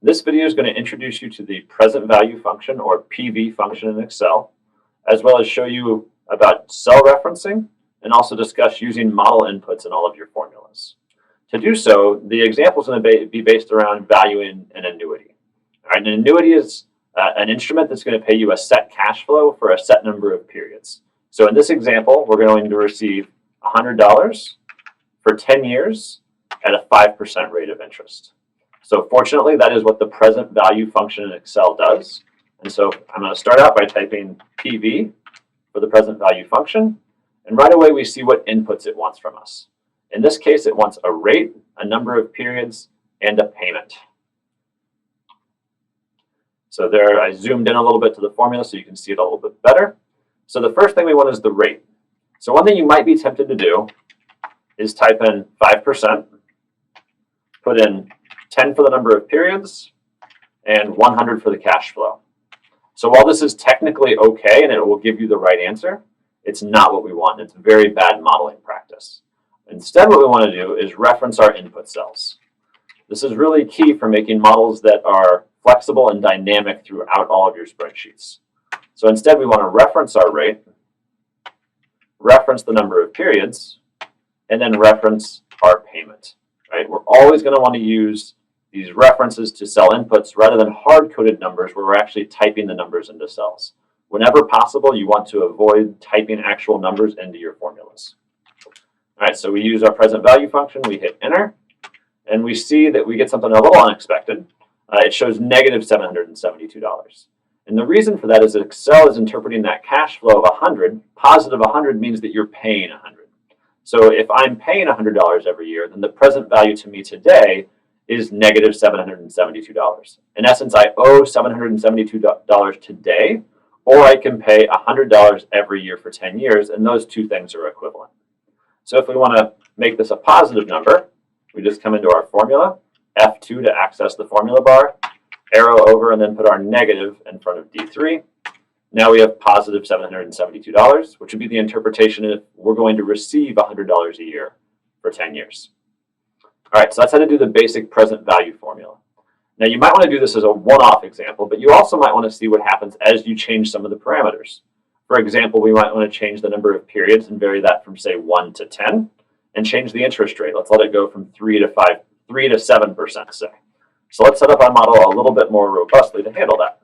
This video is going to introduce you to the present value function, or PV function, in Excel, as well as show you about cell referencing and also discuss using model inputs in all of your formulas. To do so, the example is going to be based around valuing an annuity. All right, an annuity is an instrument that's going to pay you a set cash flow for a set number of periods. So in this example, we're going to receive $100 for 10 years at a 5% rate of interest. So fortunately, that is what the present value function in Excel does. And so I'm going to start out by typing PV for the present value function. And right away, we see what inputs it wants from us. In this case, it wants a rate, a number of periods, and a payment. So there, I zoomed in a little bit to the formula so you can see it a little bit better. So the first thing we want is the rate. So one thing you might be tempted to do is type in 5%, put in 10 for the number of periods, and 100 for the cash flow. So while this is technically okay and it will give you the right answer, it's not what we want. It's very bad modeling practice. Instead, what we want to do is reference our input cells. This is really key for making models that are flexible and dynamic throughout all of your spreadsheets. So instead, we want to reference our rate, reference the number of periods, and then reference our payment. Right? We're always going to want to use these references to cell inputs rather than hard-coded numbers where we're actually typing the numbers into cells. Whenever possible, you want to avoid typing actual numbers into your formulas. All right, so we use our present value function, we hit enter, and we see that we get something a little unexpected. It shows negative $772. And the reason for that is that Excel is interpreting that cash flow of 100. Positive 100 means that you're paying 100. So if I'm paying $100 every year, then the present value to me today is negative $772. In essence, I owe $772 today, or I can pay $100 every year for 10 years, and those two things are equivalent. So if we want to make this a positive number, we just come into our formula, F2 to access the formula bar, arrow over, and then put our negative in front of D3. Now we have positive $772, which would be the interpretation if we're going to receive $100 a year for 10 years. All right, so that's how to do the basic present value formula. Now you might want to do this as a one-off example, but you also might want to see what happens as you change some of the parameters. For example, we might want to change the number of periods and vary that from, say, 1 to 10, and change the interest rate. Let's let it go from 3 to 7%, say. So let's set up our model a little bit more robustly to handle that.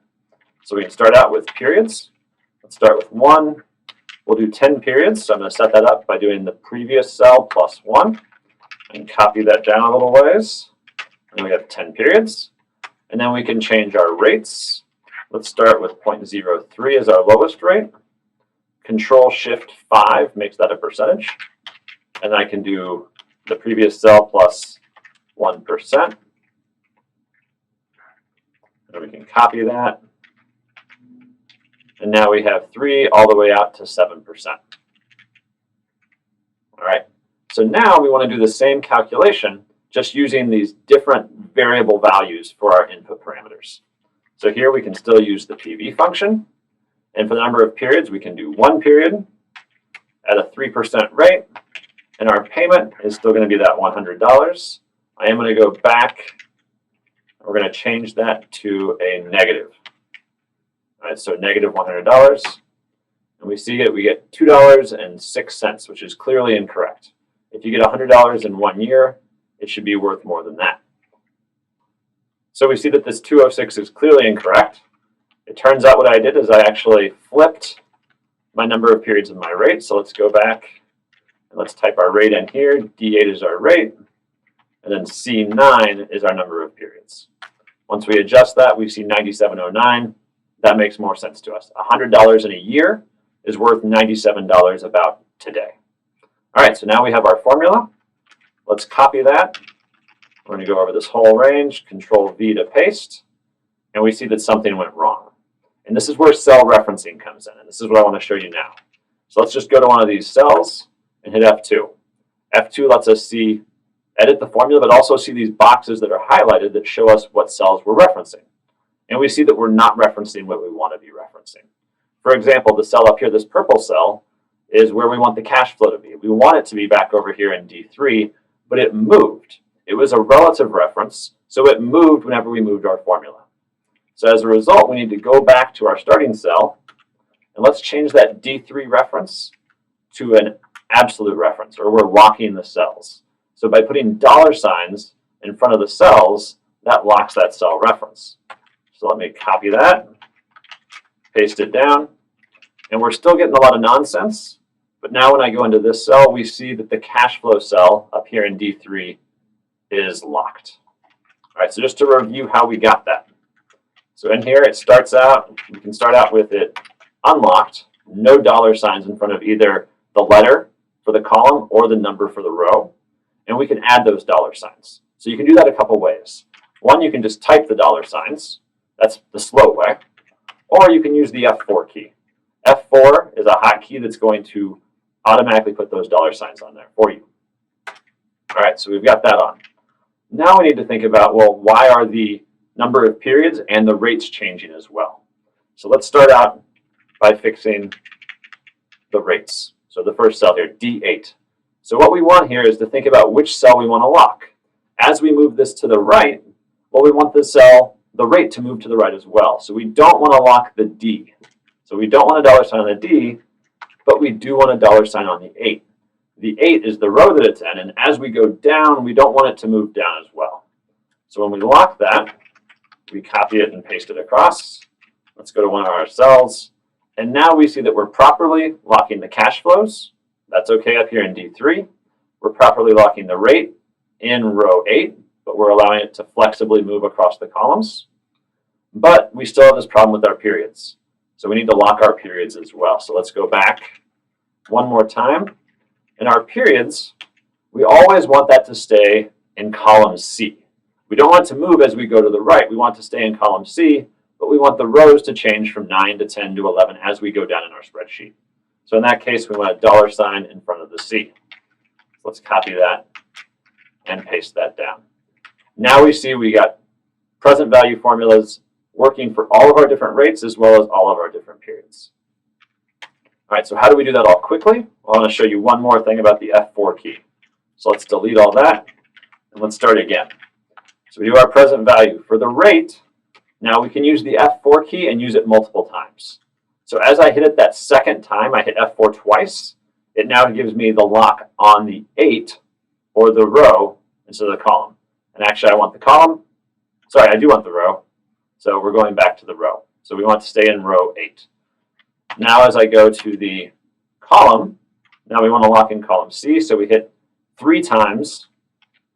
So we can start out with periods. Let's start with 1. We'll do 10 periods. So I'm going to set that up by doing the previous cell plus 1 and copy that down a little ways. And we have 10 periods. And then we can change our rates. Let's start with 0.03 as our lowest rate. Control-Shift-5 makes that a percentage. And I can do the previous cell plus 1%. And we can copy that. And now we have 3 all the way out to 7%. All right. So now we want to do the same calculation, just using these different variable values for our input parameters. So here we can still use the PV function. And for the number of periods, we can do 1 period at a 3% rate. And our payment is still going to be that $100. I am going to go back. We're going to change that to a negative. All right, so negative $100. And we see it, we get $2.06, which is clearly incorrect. If you get $100 in 1 year, it should be worth more than that. So we see that this 206 is clearly incorrect. It turns out what I did is I actually flipped my number of periods and my rate. So let's go back and let's type our rate in here. D8 is our rate, and then C9 is our number of periods. Once we adjust that, we see 9709. That makes more sense to us. $100 in a year is worth $97 about today. All right, so now we have our formula. Let's copy that. We're going to go over this whole range, Control-V to paste, and we see that something went wrong. And this is where cell referencing comes in, and this is what I want to show you now. So let's just go to one of these cells and hit F2. F2 lets us edit the formula, but also see these boxes that are highlighted that show us what cells we're referencing. And we see that we're not referencing what we want to be referencing. For example, the cell up here, this purple cell, is where we want the cash flow to be. We want it to be back over here in D3, but it moved. It was a relative reference, so it moved whenever we moved our formula. So as a result, we need to go back to our starting cell, and let's change that D3 reference to an absolute reference, or we're locking the cells. So by putting dollar signs in front of the cells, that locks that cell reference. So let me copy that, paste it down, and we're still getting a lot of nonsense, but now when I go into this cell, we see that the cash flow cell up here in D3 is locked. All right, so just to review how we got that. So in here, it starts out, we can start out with it unlocked, no dollar signs in front of either the letter for the column or the number for the row, and we can add those dollar signs. So you can do that a couple ways. One, you can just type the dollar signs. That's the slow way. Or you can use the F4 key. F4 is a hotkey that's going to automatically put those dollar signs on there for you. All right, so we've got that on. Now we need to think about, well, why are the number of periods and the rates changing as well? So let's start out by fixing the rates. So the first cell here, D8. So what we want here is to think about which cell we want to lock. As we move this to the right, well, we want the rate to move to the right as well. So we don't want to lock the D. So we don't want a dollar sign on the D, but we do want a dollar sign on the 8. The 8 is the row that it's in, and as we go down, we don't want it to move down as well. So when we lock that, we copy it and paste it across. Let's go to one of our cells. And now we see that we're properly locking the cash flows. That's okay up here in D3. We're properly locking the rate in row 8, but we're allowing it to flexibly move across the columns. But we still have this problem with our periods. So we need to lock our periods as well. So let's go back one more time. In our periods, we always want that to stay in column C. We don't want it to move as we go to the right. We want it to stay in column C, but we want the rows to change from 9 to 10 to 11 as we go down in our spreadsheet. So in that case, we want a dollar sign in front of the C. So let's copy that and paste that down. Now we see we got present value formulas working for all of our different rates as well as all of our different periods. All right, so how do we do that all quickly? Well, I want to show you one more thing about the F4 key. So let's delete all that and let's start again. So we do our present value. For the rate, now we can use the F4 key and use it multiple times. So as I hit it that second time, I hit F4 twice, it now gives me the lock on the 8 or the row instead of the column. And actually I want the column. Sorry, I do want the row. So we're going back to the row. So we want to stay in row 8. Now as I go to the column, now we want to lock in column C. So we hit 3 times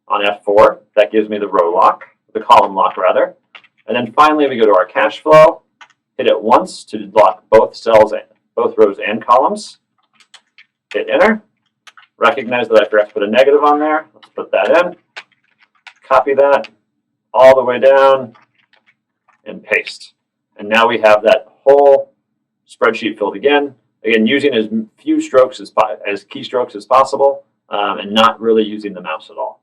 on F4. That gives me the row lock, the column lock rather. And then finally we go to our cash flow, hit it once to lock both cells, both rows and columns. Hit enter. Recognize that I forgot to put a negative on there. Let's put that in. Copy that all the way down and paste. And now we have that whole spreadsheet filled again. Again, using as few strokes as keystrokes as possible and not really using the mouse at all.